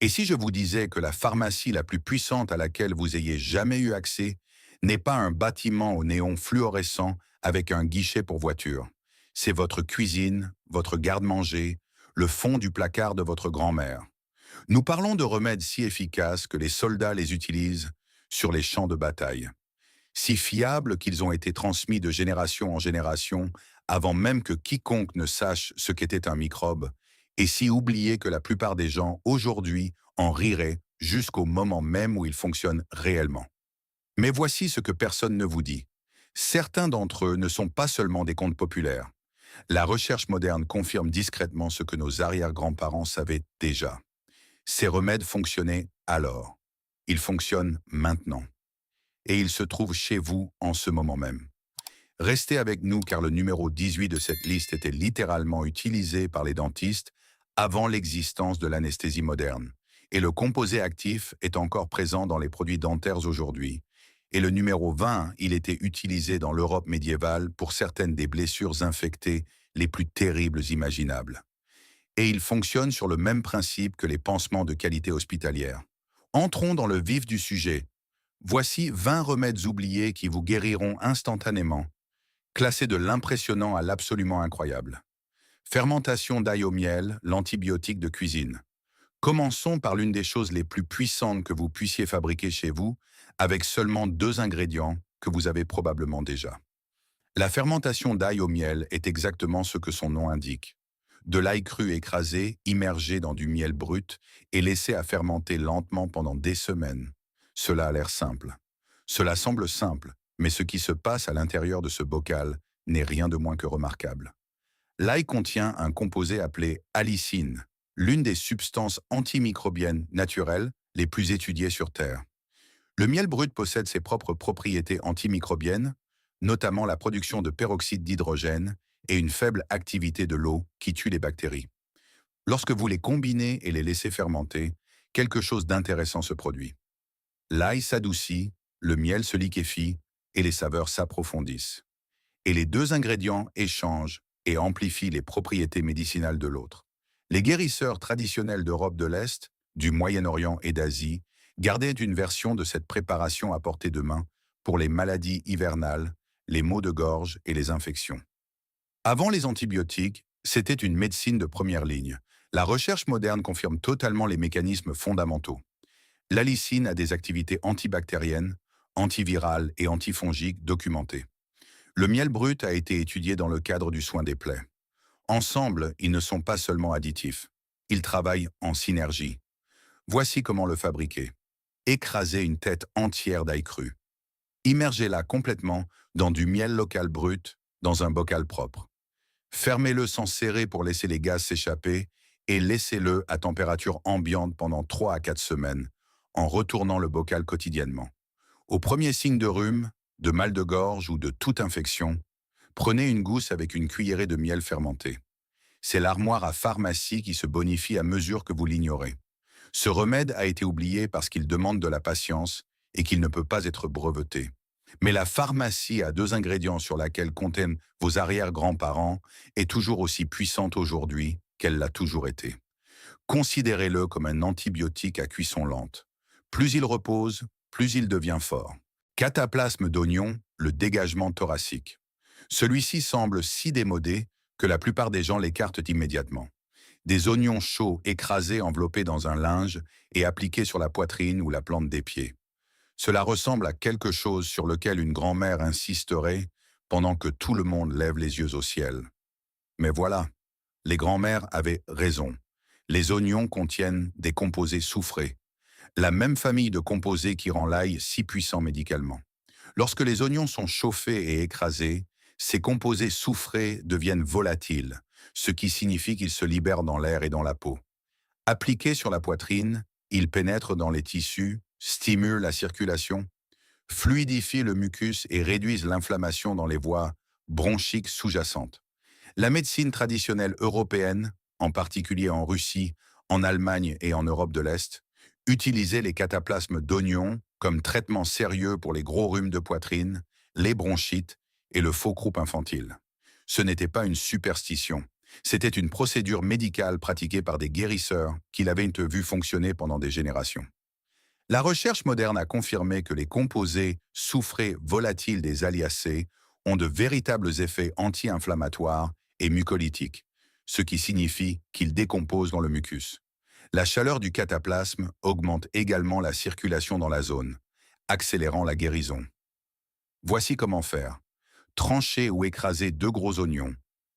Et si je vous disais que la pharmacie la plus puissante à laquelle vous ayez jamais eu accès n'est pas un bâtiment au néon fluorescent avec un guichet pour voiture, c'est votre cuisine, votre garde-manger, le fond du placard de votre grand-mère. Nous parlons de remèdes si efficaces que les soldats les utilisent sur les champs de bataille, si fiables qu'ils ont été transmis de génération en génération avant même que quiconque ne sache ce qu'était un microbe, et si oubliés que la plupart des gens aujourd'hui en riraient jusqu'au moment même où ils fonctionnent réellement. Mais voici ce que personne ne vous dit. Certains d'entre eux ne sont pas seulement des contes populaires. La recherche moderne confirme discrètement ce que nos arrière-grands-parents savaient déjà. Ces remèdes fonctionnaient alors. Ils fonctionnent maintenant. Et ils se trouvent chez vous en ce moment même. Restez avec nous car le numéro 18 de cette liste était littéralement utilisé par les dentistes avant l'existence de l'anesthésie moderne. Et le composé actif est encore présent dans les produits dentaires aujourd'hui. Et le numéro 20, il était utilisé dans l'Europe médiévale pour certaines des blessures infectées les plus terribles imaginables. Et il fonctionne sur le même principe que les pansements de qualité hospitalière. Entrons dans le vif du sujet. Voici 20 remèdes oubliés qui vous guériront instantanément, classés de l'impressionnant à l'absolument incroyable. Fermentation d'ail au miel, l'antibiotique de cuisine. Commençons par l'une des choses les plus puissantes que vous puissiez fabriquer chez vous, avec seulement 2 ingrédients que vous avez probablement déjà. La fermentation d'ail au miel est exactement ce que son nom indique. De l'ail cru écrasé, immergé dans du miel brut et laissé à fermenter lentement pendant des semaines. Cela a l'air simple. Cela semble simple, mais ce qui se passe à l'intérieur de ce bocal n'est rien de moins que remarquable. L'ail contient un composé appelé allicine, l'une des substances antimicrobiennes naturelles les plus étudiées sur Terre. Le miel brut possède ses propres propriétés antimicrobiennes, notamment la production de peroxyde d'hydrogène et une faible activité de l'eau qui tue les bactéries. Lorsque vous les combinez et les laissez fermenter, quelque chose d'intéressant se produit. L'ail s'adoucit, le miel se liquéfie et les saveurs s'approfondissent. Et les 2 ingrédients échangent et amplifient les propriétés médicinales de l'autre. Les guérisseurs traditionnels d'Europe de l'Est, du Moyen-Orient et d'Asie gardaient une version de cette préparation à portée de main pour les maladies hivernales, les maux de gorge et les infections. Avant les antibiotiques, c'était une médecine de première ligne. La recherche moderne confirme totalement les mécanismes fondamentaux. L'allicine a des activités antibactériennes, antivirales et antifongiques documentées. Le miel brut a été étudié dans le cadre du soin des plaies. Ensemble, ils ne sont pas seulement additifs. Ils travaillent en synergie. Voici comment le fabriquer. Écrasez une tête entière d'ail cru. Immergez-la complètement dans du miel local brut, dans un bocal propre. Fermez-le sans serrer pour laisser les gaz s'échapper et laissez-le à température ambiante pendant 3 à 4 semaines, en retournant le bocal quotidiennement. Au premier signe de rhume, de mal de gorge ou de toute infection, prenez une gousse avec une cuillerée de miel fermenté. C'est l'armoire à pharmacie qui se bonifie à mesure que vous l'ignorez. Ce remède a été oublié parce qu'il demande de la patience et qu'il ne peut pas être breveté. Mais la pharmacie à 2 ingrédients sur laquelle comptaient vos arrière-grands-parents est toujours aussi puissante aujourd'hui qu'elle l'a toujours été. Considérez-le comme un antibiotique à cuisson lente. Plus il repose, plus il devient fort. Cataplasme d'oignon, le dégagement thoracique. Celui-ci semble si démodé que la plupart des gens l'écartent immédiatement. Des oignons chauds écrasés enveloppés dans un linge et appliqués sur la poitrine ou la plante des pieds. Cela ressemble à quelque chose sur lequel une grand-mère insisterait pendant que tout le monde lève les yeux au ciel. Mais voilà, les grands-mères avaient raison. Les oignons contiennent des composés soufrés, la même famille de composés qui rend l'ail si puissant médicalement. Lorsque les oignons sont chauffés et écrasés, ces composés soufrés deviennent volatiles, ce qui signifie qu'ils se libèrent dans l'air et dans la peau. Appliqués sur la poitrine, ils pénètrent dans les tissus, stimulent la circulation, fluidifient le mucus et réduisent l'inflammation dans les voies bronchiques sous-jacentes. La médecine traditionnelle européenne, en particulier en Russie, en Allemagne et en Europe de l'Est, utilisait les cataplasmes d'oignon comme traitement sérieux pour les gros rhumes de poitrine, les bronchites et le faux croup infantile. Ce n'était pas une superstition, C'était une procédure médicale pratiquée par des guérisseurs qui l'avaient vu fonctionner pendant des générations. La recherche moderne a confirmé que les composés soufrés volatiles des aliacées ont de véritables effets anti-inflammatoires et mucolytiques, ce qui signifie qu'ils décomposent dans le mucus. La chaleur du cataplasme augmente également la circulation dans la zone, accélérant la guérison. Voici comment faire. Tranchez ou écrasez 2 gros oignons.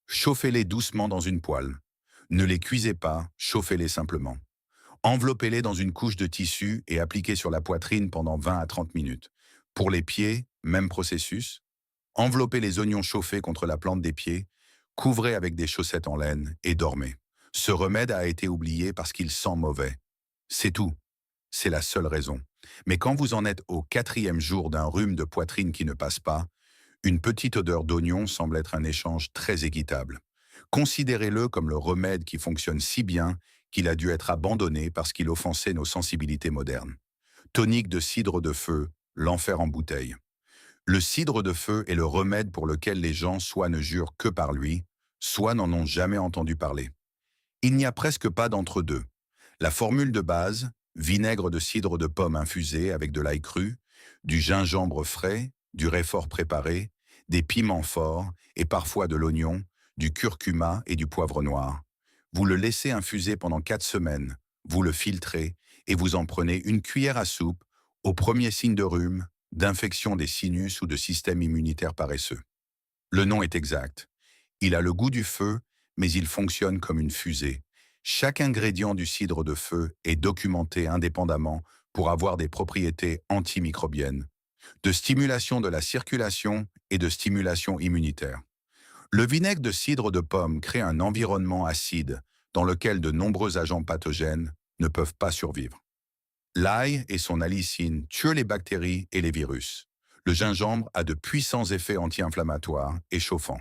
Chauffez-les doucement dans une poêle. Ne les cuisez pas, chauffez-les simplement. Enveloppez-les dans une couche de tissu et appliquez sur la poitrine pendant 20 à 30 minutes. Pour les pieds, même processus. Enveloppez les oignons chauffés contre la plante des pieds, couvrez avec des chaussettes en laine et dormez. Ce remède a été oublié parce qu'il sent mauvais. C'est tout. C'est la seule raison. Mais quand vous en êtes au 4e jour d'un rhume de poitrine qui ne passe pas, une petite odeur d'oignon semble être un échange très équitable. Considérez-le comme le remède qui fonctionne si bien qu'il a dû être abandonné parce qu'il offensait nos sensibilités modernes. Tonique de cidre de feu, l'enfer en bouteille. Le cidre de feu est le remède pour lequel les gens soit ne jurent que par lui, soit n'en ont jamais entendu parler. Il n'y a presque pas d'entre-deux. La formule de base, vinaigre de cidre de pomme infusé avec de l'ail cru, du gingembre frais, du réfort préparé, des piments forts et parfois de l'oignon, du curcuma et du poivre noir. Vous le laissez infuser pendant 4 semaines, vous le filtrez et vous en prenez une cuillère à soupe au premier signe de rhume, d'infection des sinus ou de système immunitaire paresseux. Le nom est exact. Il a le goût du feu, mais il fonctionne comme une fusée. Chaque ingrédient du cidre de feu est documenté indépendamment pour avoir des propriétés antimicrobiennes, de stimulation de la circulation et de stimulation immunitaire. Le vinaigre de cidre de pomme crée un environnement acide dans lequel de nombreux agents pathogènes ne peuvent pas survivre. L'ail et son allicine tuent les bactéries et les virus. Le gingembre a de puissants effets anti-inflammatoires et chauffants.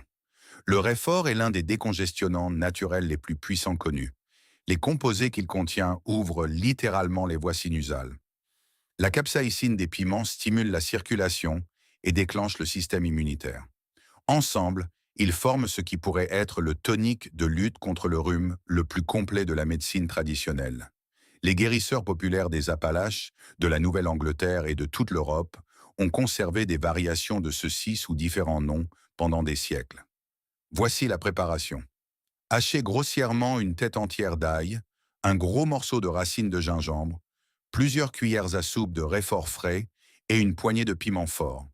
Le réfort est l'un des décongestionnants naturels les plus puissants connus. Les composés qu'il contient ouvrent littéralement les voies sinusales. La capsaïcine des piments stimule la circulation et déclenche le système immunitaire. Ensemble, ils forment ce qui pourrait être le tonique de lutte contre le rhume le plus complet de la médecine traditionnelle. Les guérisseurs populaires des Appalaches, de la Nouvelle-Angleterre et de toute l'Europe ont conservé des variations de ceux-ci sous différents noms pendant des siècles. Voici la préparation. Hachez grossièrement une tête entière d'ail, un gros morceau de racine de gingembre, plusieurs cuillères à soupe de réfort frais et une poignée de piment fort.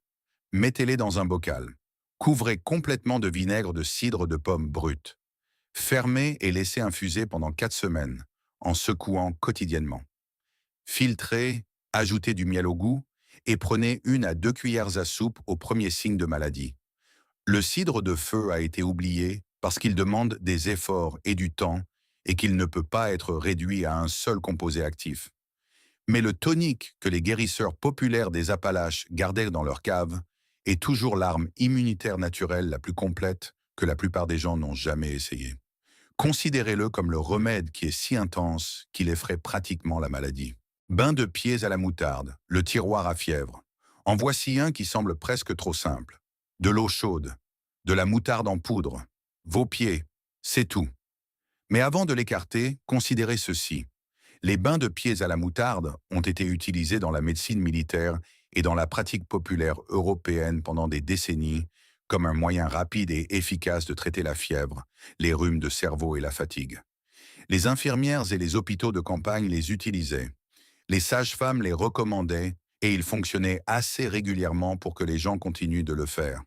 Mettez-les dans un bocal. Couvrez complètement de vinaigre de cidre de pomme brut. Fermez et laissez infuser pendant 4 semaines, en secouant quotidiennement. Filtrez, ajoutez du miel au goût et prenez 1 à 2 cuillères à soupe au premier signe de maladie. Le cidre de feu a été oublié parce qu'il demande des efforts et du temps et qu'il ne peut pas être réduit à un seul composé actif. Mais le tonique que les guérisseurs populaires des Appalaches gardaient dans leur cave est toujours l'arme immunitaire naturelle la plus complète que la plupart des gens n'ont jamais essayé. Considérez-le comme le remède qui est si intense qu'il effraie pratiquement la maladie. Bain de pieds à la moutarde, le tiroir à fièvre. En voici un qui semble presque trop simple. De l'eau chaude, de la moutarde en poudre, vos pieds, c'est tout. Mais avant de l'écarter, considérez ceci. Les bains de pieds à la moutarde ont été utilisés dans la médecine militaire et dans la pratique populaire européenne pendant des décennies comme un moyen rapide et efficace de traiter la fièvre, les rhumes de cerveau et la fatigue. Les infirmières et les hôpitaux de campagne les utilisaient. Les sages-femmes les recommandaient et ils fonctionnaient assez régulièrement pour que les gens continuent de le faire.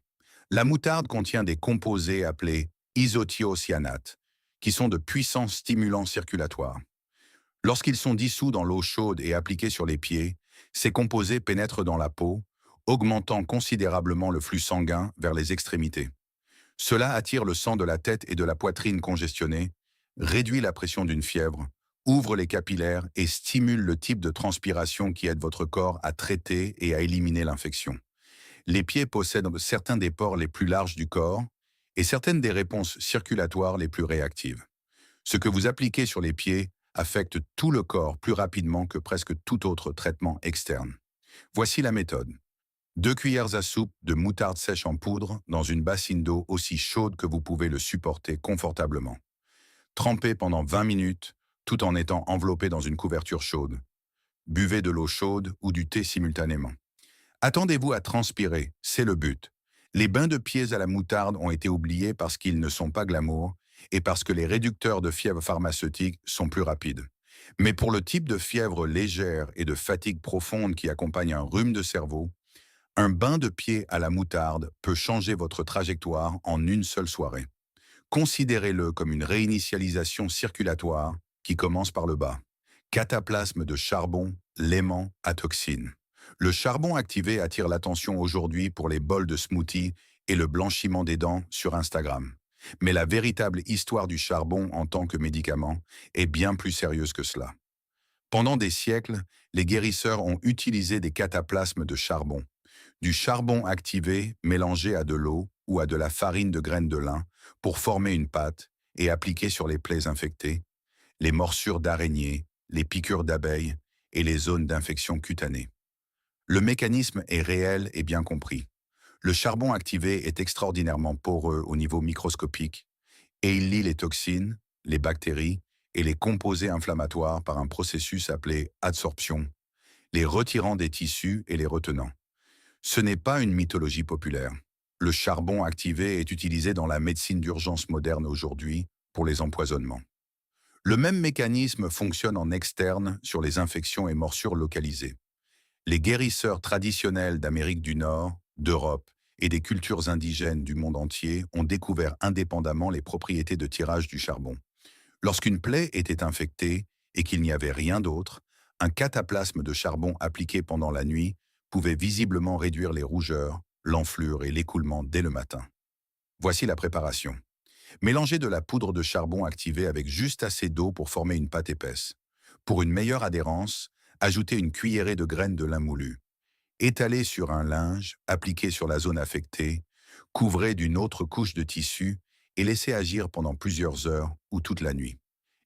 La moutarde contient des composés appelés isothiocyanates, qui sont de puissants stimulants circulatoires. Lorsqu'ils sont dissous dans l'eau chaude et appliqués sur les pieds, ces composés pénètrent dans la peau, augmentant considérablement le flux sanguin vers les extrémités. Cela attire le sang de la tête et de la poitrine congestionnées, réduit la pression d'une fièvre, ouvre les capillaires et stimule le type de transpiration qui aide votre corps à traiter et à éliminer l'infection. Les pieds possèdent certains des pores les plus larges du corps et certaines des réponses circulatoires les plus réactives. Ce que vous appliquez sur les pieds affecte tout le corps plus rapidement que presque tout autre traitement externe. Voici la méthode. 2 cuillères à soupe de moutarde sèche en poudre dans une bassine d'eau aussi chaude que vous pouvez le supporter confortablement. Trempez pendant 20 minutes, tout en étant enveloppé dans une couverture chaude. Buvez de l'eau chaude ou du thé simultanément. Attendez-vous à transpirer, c'est le but. Les bains de pieds à la moutarde ont été oubliés parce qu'ils ne sont pas glamour et parce que les réducteurs de fièvre pharmaceutique sont plus rapides. Mais pour le type de fièvre légère et de fatigue profonde qui accompagne un rhume de cerveau, un bain de pied à la moutarde peut changer votre trajectoire en une seule soirée. Considérez-le comme une réinitialisation circulatoire qui commence par le bas. Cataplasme de charbon, l'aimant à toxine. Le charbon activé attire l'attention aujourd'hui pour les bols de smoothie et le blanchiment des dents sur Instagram. Mais la véritable histoire du charbon en tant que médicament est bien plus sérieuse que cela. Pendant des siècles, les guérisseurs ont utilisé des cataplasmes de charbon, du charbon activé mélangé à de l'eau ou à de la farine de graines de lin pour former une pâte et appliquer sur les plaies infectées, les morsures d'araignées, les piqûres d'abeilles et les zones d'infection cutanée. Le mécanisme est réel et bien compris. Le charbon activé est extraordinairement poreux au niveau microscopique et il lie les toxines, les bactéries et les composés inflammatoires par un processus appelé adsorption, les retirant des tissus et les retenant. Ce n'est pas une mythologie populaire. Le charbon activé est utilisé dans la médecine d'urgence moderne aujourd'hui pour les empoisonnements. Le même mécanisme fonctionne en externe sur les infections et morsures localisées. Les guérisseurs traditionnels d'Amérique du Nord, d'Europe et des cultures indigènes du monde entier ont découvert indépendamment les propriétés de tirage du charbon. Lorsqu'une plaie était infectée et qu'il n'y avait rien d'autre, un cataplasme de charbon appliqué pendant la nuit pouvait visiblement réduire les rougeurs, l'enflure et l'écoulement dès le matin. Voici la préparation. Mélangez de la poudre de charbon activée avec juste assez d'eau pour former une pâte épaisse. Pour une meilleure adhérence, ajoutez une cuillerée de graines de lin moulu. Étalez sur un linge, appliquez sur la zone affectée, couvrez d'une autre couche de tissu et laissez agir pendant plusieurs heures ou toute la nuit.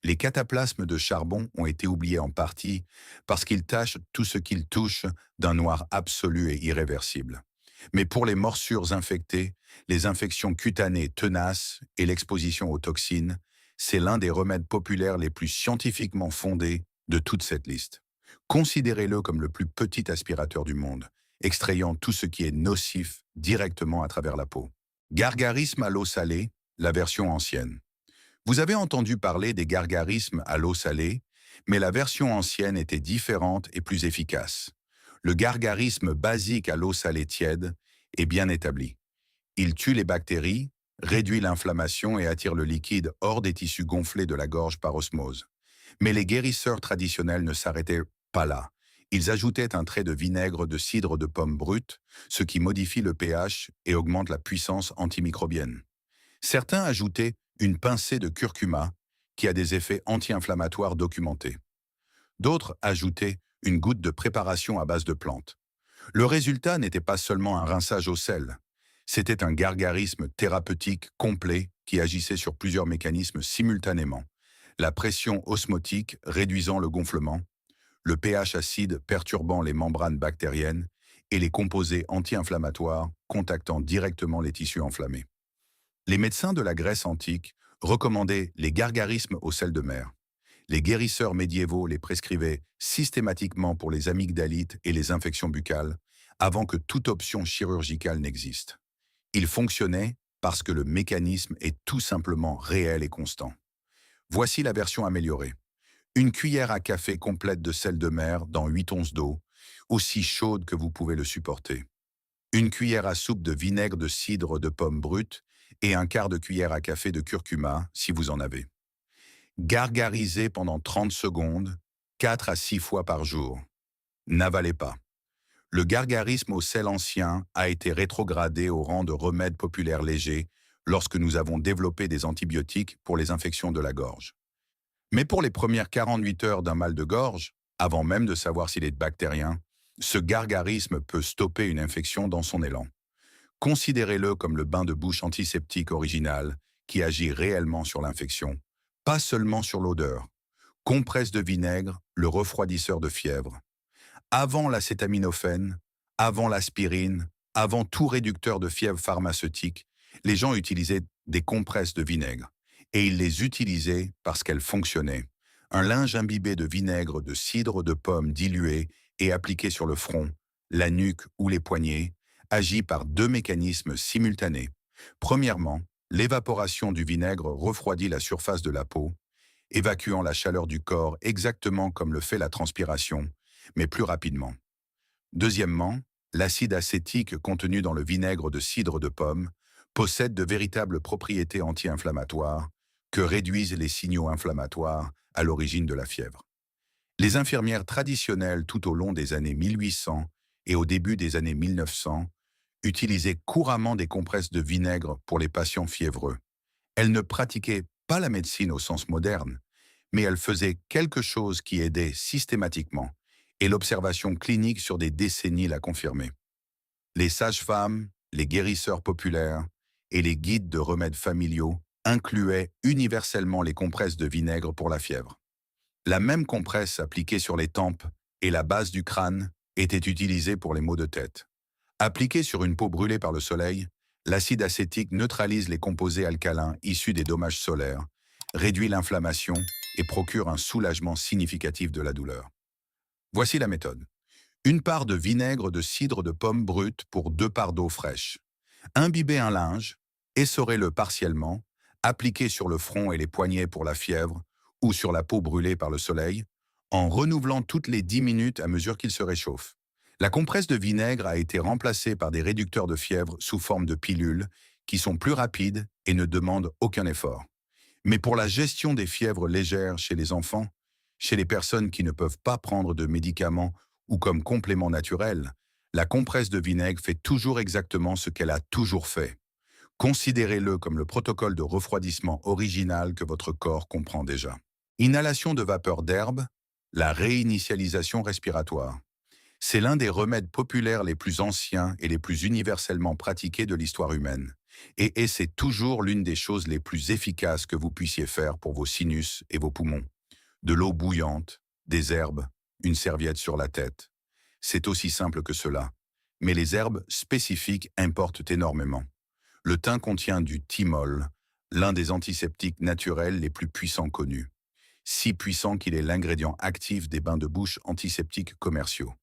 Les cataplasmes de charbon ont été oubliés en partie parce qu'ils tachent tout ce qu'ils touchent d'un noir absolu et irréversible. Mais pour les morsures infectées, les infections cutanées tenaces et l'exposition aux toxines, c'est l'un des remèdes populaires les plus scientifiquement fondés de toute cette liste. Considérez-le comme le plus petit aspirateur du monde, extrayant tout ce qui est nocif directement à travers la peau. Gargarisme à l'eau salée, la version ancienne. Vous avez entendu parler des gargarismes à l'eau salée, mais la version ancienne était différente et plus efficace. Le gargarisme basique à l'eau salée tiède est bien établi. Il tue les bactéries, réduit l'inflammation et attire le liquide hors des tissus gonflés de la gorge par osmose. Mais les guérisseurs traditionnels ne s'arrêtaient pas là. Ils ajoutaient un trait de vinaigre de cidre de pomme brute, ce qui modifie le pH et augmente la puissance antimicrobienne. Certains ajoutaient une pincée de curcuma, qui a des effets anti-inflammatoires documentés. D'autres ajoutaient une goutte de préparation à base de plantes. Le résultat n'était pas seulement un rinçage au sel, c'était un gargarisme thérapeutique complet qui agissait sur plusieurs mécanismes simultanément. La pression osmotique réduisant le gonflement, le pH acide perturbant les membranes bactériennes et les composés anti-inflammatoires contactant directement les tissus enflammés. Les médecins de la Grèce antique recommandaient les gargarismes au sel de mer. Les guérisseurs médiévaux les prescrivaient systématiquement pour les amygdalites et les infections buccales, avant que toute option chirurgicale n'existe. Ils fonctionnaient parce que le mécanisme est tout simplement réel et constant. Voici la version améliorée. Une cuillère à café complète de sel de mer dans 8 onces d'eau, aussi chaude que vous pouvez le supporter. Une cuillère à soupe de vinaigre de cidre de pomme brute et un quart de cuillère à café de curcuma, si vous en avez. Gargarisez pendant 30 secondes, 4 à 6 fois par jour. N'avalez pas. Le gargarisme au sel ancien a été rétrogradé au rang de remède populaire léger lorsque nous avons développé des antibiotiques pour les infections de la gorge. Mais pour les premières 48 heures d'un mal de gorge, avant même de savoir s'il est bactérien, ce gargarisme peut stopper une infection dans son élan. Considérez-le comme le bain de bouche antiseptique original qui agit réellement sur l'infection, pas seulement sur l'odeur. Compresse de vinaigre, le refroidisseur de fièvre. Avant l'acétaminophène, avant l'aspirine, avant tout réducteur de fièvre pharmaceutique, les gens utilisaient des compresses de vinaigre. Et il les utilisait parce qu'elles fonctionnaient. Un linge imbibé de vinaigre de cidre de pomme dilué et appliqué sur le front, la nuque ou les poignets, agit par deux mécanismes simultanés. Premièrement, l'évaporation du vinaigre refroidit la surface de la peau, évacuant la chaleur du corps exactement comme le fait la transpiration, mais plus rapidement. Deuxièmement, l'acide acétique contenu dans le vinaigre de cidre de pomme possède de véritables propriétés anti-inflammatoires que réduisent les signaux inflammatoires à l'origine de la fièvre. Les infirmières traditionnelles tout au long des années 1800 et au début des années 1900 utilisaient couramment des compresses de vinaigre pour les patients fiévreux. Elles ne pratiquaient pas la médecine au sens moderne, mais elles faisaient quelque chose qui aidait systématiquement, et l'observation clinique sur des décennies l'a confirmé. Les sages-femmes, les guérisseurs populaires et les guides de remèdes familiaux incluaient universellement les compresses de vinaigre pour la fièvre. La même compresse appliquée sur les tempes et la base du crâne était utilisée pour les maux de tête. Appliquée sur une peau brûlée par le soleil, l'acide acétique neutralise les composés alcalins issus des dommages solaires, réduit l'inflammation et procure un soulagement significatif de la douleur. Voici la méthode. Une part de vinaigre de cidre de pomme brute pour 2 parts d'eau fraîche. Imbibez un linge, essorez-le partiellement, appliquez sur le front et les poignets pour la fièvre ou sur la peau brûlée par le soleil, en renouvelant toutes les 10 minutes à mesure qu'il se réchauffe. La compresse de vinaigre a été remplacée par des réducteurs de fièvre sous forme de pilules qui sont plus rapides et ne demandent aucun effort. Mais pour la gestion des fièvres légères chez les enfants, chez les personnes qui ne peuvent pas prendre de médicaments ou comme complément naturel, la compresse de vinaigre fait toujours exactement ce qu'elle a toujours fait. Considérez-le comme le protocole de refroidissement original que votre corps comprend déjà. Inhalation de vapeur d'herbe, la réinitialisation respiratoire. C'est l'un des remèdes populaires les plus anciens et les plus universellement pratiqués de l'histoire humaine. Et c'est toujours l'une des choses les plus efficaces que vous puissiez faire pour vos sinus et vos poumons. De l'eau bouillante, des herbes, une serviette sur la tête. C'est aussi simple que cela. Mais les herbes spécifiques importent énormément. Le thym contient du thymol, l'un des antiseptiques naturels les plus puissants connus. Si puissant qu'il est l'ingrédient actif des bains de bouche antiseptiques commerciaux.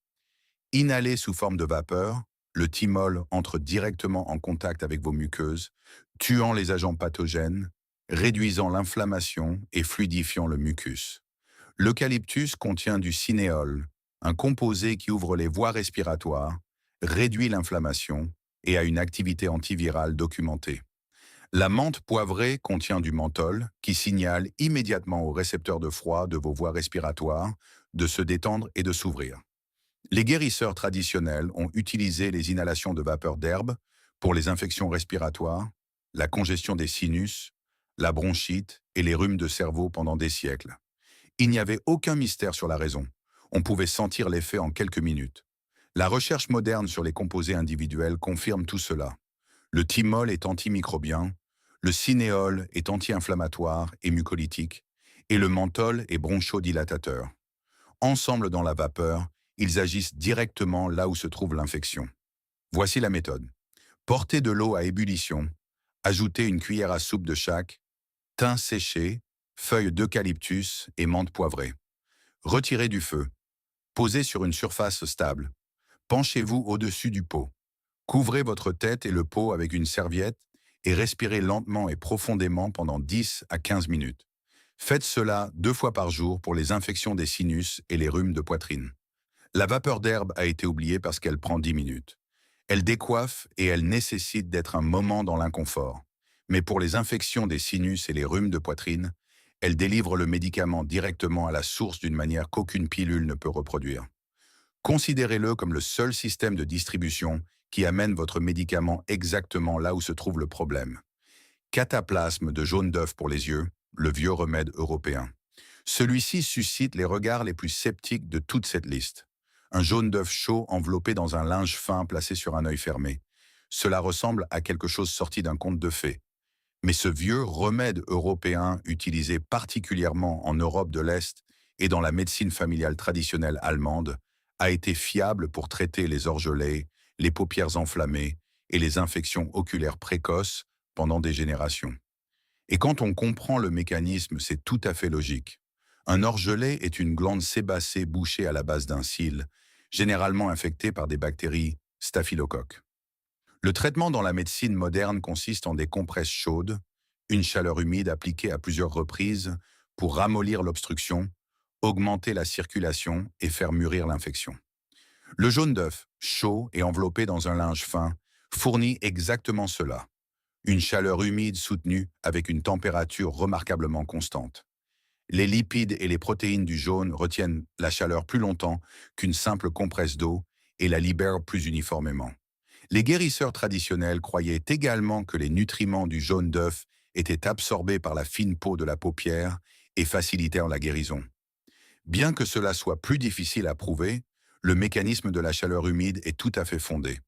Inhalé sous forme de vapeur, le thymol entre directement en contact avec vos muqueuses, tuant les agents pathogènes, réduisant l'inflammation et fluidifiant le mucus. L'eucalyptus contient du cinéole, un composé qui ouvre les voies respiratoires, réduit l'inflammation et a une activité antivirale documentée. La menthe poivrée contient du menthol qui signale immédiatement aux récepteurs de froid de vos voies respiratoires de se détendre et de s'ouvrir. Les guérisseurs traditionnels ont utilisé les inhalations de vapeur d'herbe pour les infections respiratoires, la congestion des sinus, la bronchite et les rhumes de cerveau pendant des siècles. Il n'y avait aucun mystère sur la raison. On pouvait sentir l'effet en quelques minutes. La recherche moderne sur les composés individuels confirme tout cela. Le thymol est antimicrobien, le cinéole est anti-inflammatoire et mucolytique, et le menthol est bronchodilatateur. Ensemble dans la vapeur, ils agissent directement là où se trouve l'infection. Voici la méthode. Portez de l'eau à ébullition, ajoutez une cuillère à soupe de chaque, thym séché, feuilles d'eucalyptus et menthe poivrée. Retirez du feu. Posez sur une surface stable. Penchez-vous au-dessus du pot. Couvrez votre tête et le pot avec une serviette et respirez lentement et profondément pendant 10 à 15 minutes. Faites cela 2 fois par jour pour les infections des sinus et les rhumes de poitrine. La vapeur d'herbe a été oubliée parce qu'elle prend 10 minutes. Elle décoiffe et elle nécessite d'être un moment dans l'inconfort. Mais pour les infections des sinus et les rhumes de poitrine, elle délivre le médicament directement à la source d'une manière qu'aucune pilule ne peut reproduire. Considérez-le comme le seul système de distribution qui amène votre médicament exactement là où se trouve le problème. Cataplasme de jaune d'œuf pour les yeux, le vieux remède européen. Celui-ci suscite les regards les plus sceptiques de toute cette liste. Un jaune d'œuf chaud enveloppé dans un linge fin placé sur un œil fermé. Cela ressemble à quelque chose sorti d'un conte de fées. Mais ce vieux remède européen utilisé particulièrement en Europe de l'Est et dans la médecine familiale traditionnelle allemande a été fiable pour traiter les orgelets, les paupières enflammées et les infections oculaires précoces pendant des générations. Et quand on comprend le mécanisme, c'est tout à fait logique. Un orgelet est une glande sébacée bouchée à la base d'un cil, généralement infectée par des bactéries staphylocoques. Le traitement dans la médecine moderne consiste en des compresses chaudes, une chaleur humide appliquée à plusieurs reprises pour ramollir l'obstruction, augmenter la circulation et faire mûrir l'infection. Le jaune d'œuf, chaud et enveloppé dans un linge fin, fournit exactement cela. Une chaleur humide soutenue avec une température remarquablement constante. Les lipides et les protéines du jaune retiennent la chaleur plus longtemps qu'une simple compresse d'eau et la libèrent plus uniformément. Les guérisseurs traditionnels croyaient également que les nutriments du jaune d'œuf étaient absorbés par la fine peau de la paupière et facilitèrent la guérison. Bien que cela soit plus difficile à prouver, le mécanisme de la chaleur humide est tout à fait fondé.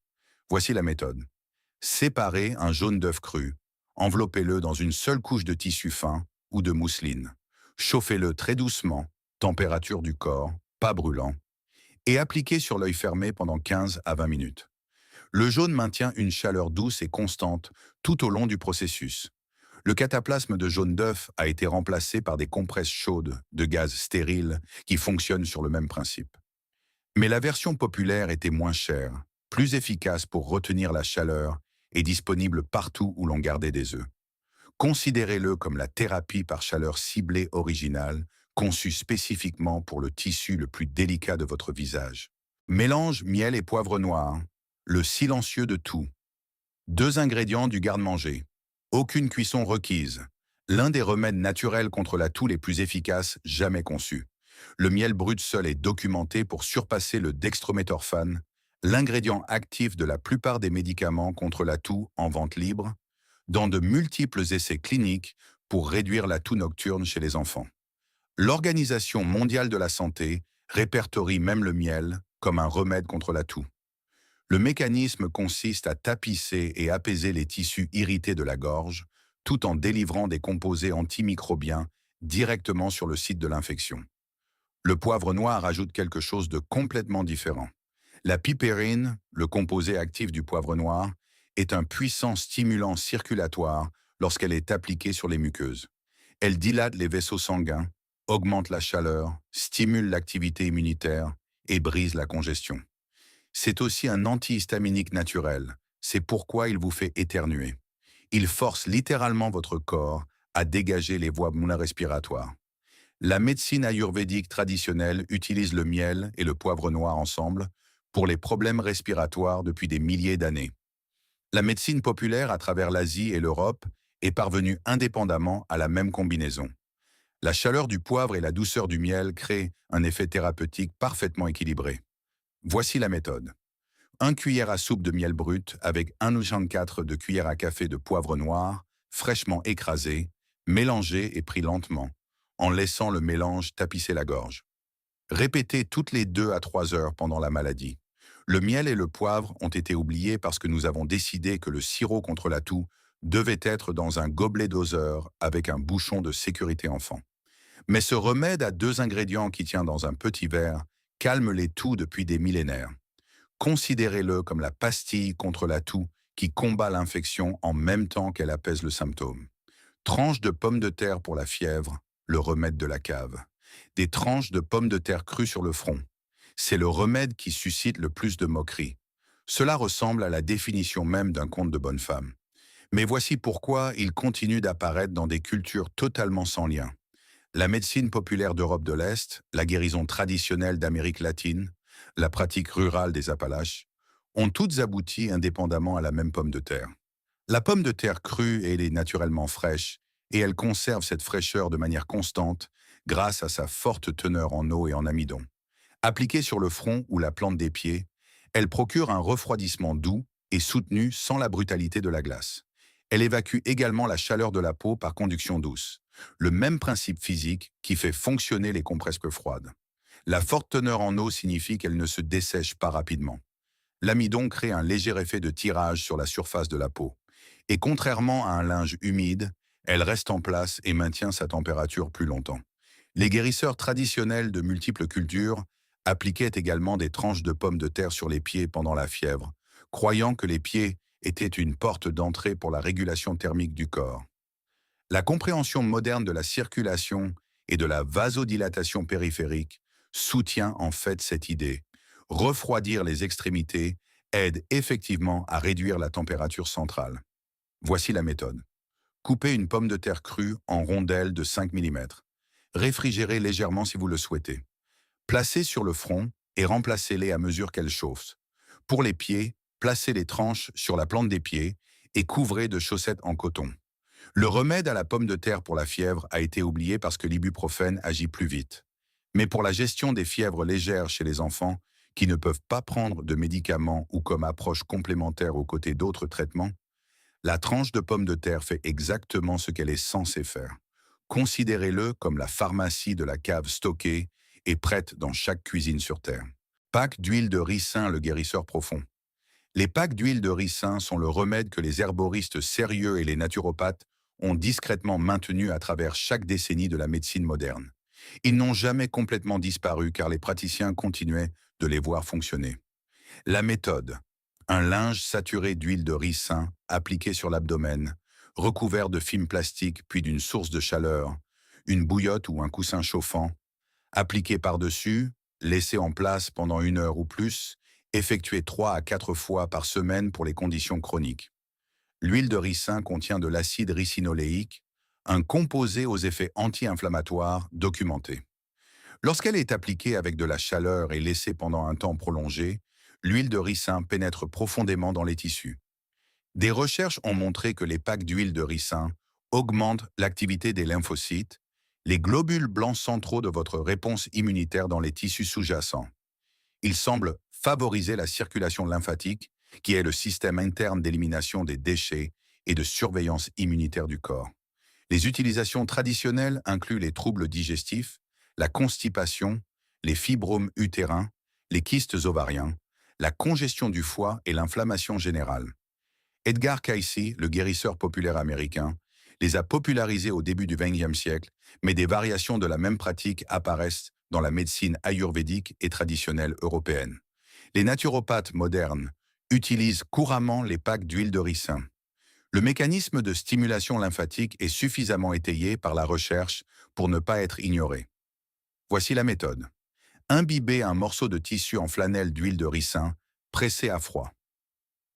Voici la méthode. Séparez un jaune d'œuf cru. Enveloppez-le dans une seule couche de tissu fin ou de mousseline. Chauffez-le très doucement, température du corps, pas brûlant, et appliquez sur l'œil fermé pendant 15 à 20 minutes. Le jaune maintient une chaleur douce et constante tout au long du processus. Le cataplasme de jaune d'œuf a été remplacé par des compresses chaudes de gaz stérile qui fonctionnent sur le même principe. Mais la version populaire était moins chère, plus efficace pour retenir la chaleur et disponible partout où l'on gardait des œufs. Considérez-le comme la thérapie par chaleur ciblée originale, conçue spécifiquement pour le tissu le plus délicat de votre visage. Mélange miel et poivre noir, le silencieux de tout. 2 ingrédients du garde-manger. Aucune cuisson requise. L'un des remèdes naturels contre la toux les plus efficaces jamais conçus. Le miel brut seul est documenté pour surpasser le dextrométhorphane, l'ingrédient actif de la plupart des médicaments contre la toux en vente libre, dans de multiples essais cliniques pour réduire la toux nocturne chez les enfants. L'Organisation mondiale de la santé répertorie même le miel comme un remède contre la toux. Le mécanisme consiste à tapisser et apaiser les tissus irrités de la gorge, tout en délivrant des composés antimicrobiens directement sur le site de l'infection. Le poivre noir ajoute quelque chose de complètement différent. La pipérine, le composé actif du poivre noir, est un puissant stimulant circulatoire lorsqu'elle est appliquée sur les muqueuses. Elle dilate les vaisseaux sanguins, augmente la chaleur, stimule l'activité immunitaire et brise la congestion. C'est aussi un antihistaminique naturel. C'est pourquoi il vous fait éternuer. Il force littéralement votre corps à dégager les voies respiratoires. La médecine ayurvédique traditionnelle utilise le miel et le poivre noir ensemble pour les problèmes respiratoires depuis des milliers d'années. La médecine populaire à travers l'Asie et l'Europe est parvenue indépendamment à la même combinaison. La chaleur du poivre et la douceur du miel créent un effet thérapeutique parfaitement équilibré. Voici la méthode. 1 cuillère à soupe de miel brut avec 1,4 de cuillère à café de poivre noir, fraîchement écrasé, mélangé et pris lentement, en laissant le mélange tapisser la gorge. Répétez toutes les 2 à 3 heures pendant la maladie. Le miel et le poivre ont été oubliés parce que nous avons décidé que le sirop contre la toux devait être dans un gobelet doseur avec un bouchon de sécurité enfant. Mais ce remède à 2 ingrédients qui tient dans un petit verre calme les toux depuis des millénaires. Considérez-le comme la pastille contre la toux qui combat l'infection en même temps qu'elle apaise le symptôme. Tranches de pommes de terre pour la fièvre, le remède de la cave. Des tranches de pommes de terre crues sur le front. C'est le remède qui suscite le plus de moqueries. Cela ressemble à la définition même d'un conte de bonne femme. Mais voici pourquoi il continue d'apparaître dans des cultures totalement sans lien. La médecine populaire d'Europe de l'Est, la guérison traditionnelle d'Amérique latine, la pratique rurale des Appalaches, ont toutes abouti indépendamment à la même pomme de terre. La pomme de terre crue elle est naturellement fraîche et elle conserve cette fraîcheur de manière constante grâce à sa forte teneur en eau et en amidon. Appliquée sur le front ou la plante des pieds, elle procure un refroidissement doux et soutenu sans la brutalité de la glace. Elle évacue également la chaleur de la peau par conduction douce, le même principe physique qui fait fonctionner les compresses froides. La forte teneur en eau signifie qu'elle ne se dessèche pas rapidement. L'amidon crée un léger effet de tirage sur la surface de la peau. Et contrairement à un linge humide, elle reste en place et maintient sa température plus longtemps. Les guérisseurs traditionnels de multiples cultures appliquaient également des tranches de pommes de terre sur les pieds pendant la fièvre, croyant que les pieds étaient une porte d'entrée pour la régulation thermique du corps. La compréhension moderne de la circulation et de la vasodilatation périphérique soutient en fait cette idée. Refroidir les extrémités aide effectivement à réduire la température centrale. Voici la méthode. Coupez une pomme de terre crue en rondelles de 5 mm. Réfrigérez légèrement si vous le souhaitez. Placez sur le front et remplacez-les à mesure qu'elles chauffent. Pour les pieds, placez les tranches sur la plante des pieds et couvrez de chaussettes en coton. Le remède à la pomme de terre pour la fièvre a été oublié parce que l'ibuprofène agit plus vite. Mais pour la gestion des fièvres légères chez les enfants, qui ne peuvent pas prendre de médicaments ou comme approche complémentaire aux côtés d'autres traitements, la tranche de pomme de terre fait exactement ce qu'elle est censée faire. Considérez-le comme la pharmacie de la cave stockée et prête dans chaque cuisine sur Terre. Pack d'huile de ricin, le guérisseur profond. Les packs d'huile de ricin sont le remède que les herboristes sérieux et les naturopathes ont discrètement maintenu à travers chaque décennie de la médecine moderne. Ils n'ont jamais complètement disparu car les praticiens continuaient de les voir fonctionner. La méthode. Un linge saturé d'huile de ricin appliqué sur l'abdomen, recouvert de film plastique puis d'une source de chaleur, une bouillotte ou un coussin chauffant, appliqué par-dessus, laissé en place pendant 1 heure ou plus, effectué 3 à 4 fois par semaine pour les conditions chroniques. L'huile de ricin contient de l'acide ricinoléique, un composé aux effets anti-inflammatoires documentés. Lorsqu'elle est appliquée avec de la chaleur et laissée pendant un temps prolongé, l'huile de ricin pénètre profondément dans les tissus. Des recherches ont montré que les packs d'huile de ricin augmentent l'activité des lymphocytes, les globules blancs centraux de votre réponse immunitaire dans les tissus sous-jacents. Ils semblent favoriser la circulation lymphatique, qui est le système interne d'élimination des déchets et de surveillance immunitaire du corps. Les utilisations traditionnelles incluent les troubles digestifs, la constipation, les fibromes utérins, les kystes ovariens, la congestion du foie et l'inflammation générale. Edgar Cayce, le guérisseur populaire américain, les a popularisés au début du XXe siècle, mais des variations de la même pratique apparaissent dans la médecine ayurvédique et traditionnelle européenne. Les naturopathes modernes utilisent couramment les packs d'huile de ricin. Le mécanisme de stimulation lymphatique est suffisamment étayé par la recherche pour ne pas être ignoré. Voici la méthode. Imbibez un morceau de tissu en flanelle d'huile de ricin, pressé à froid.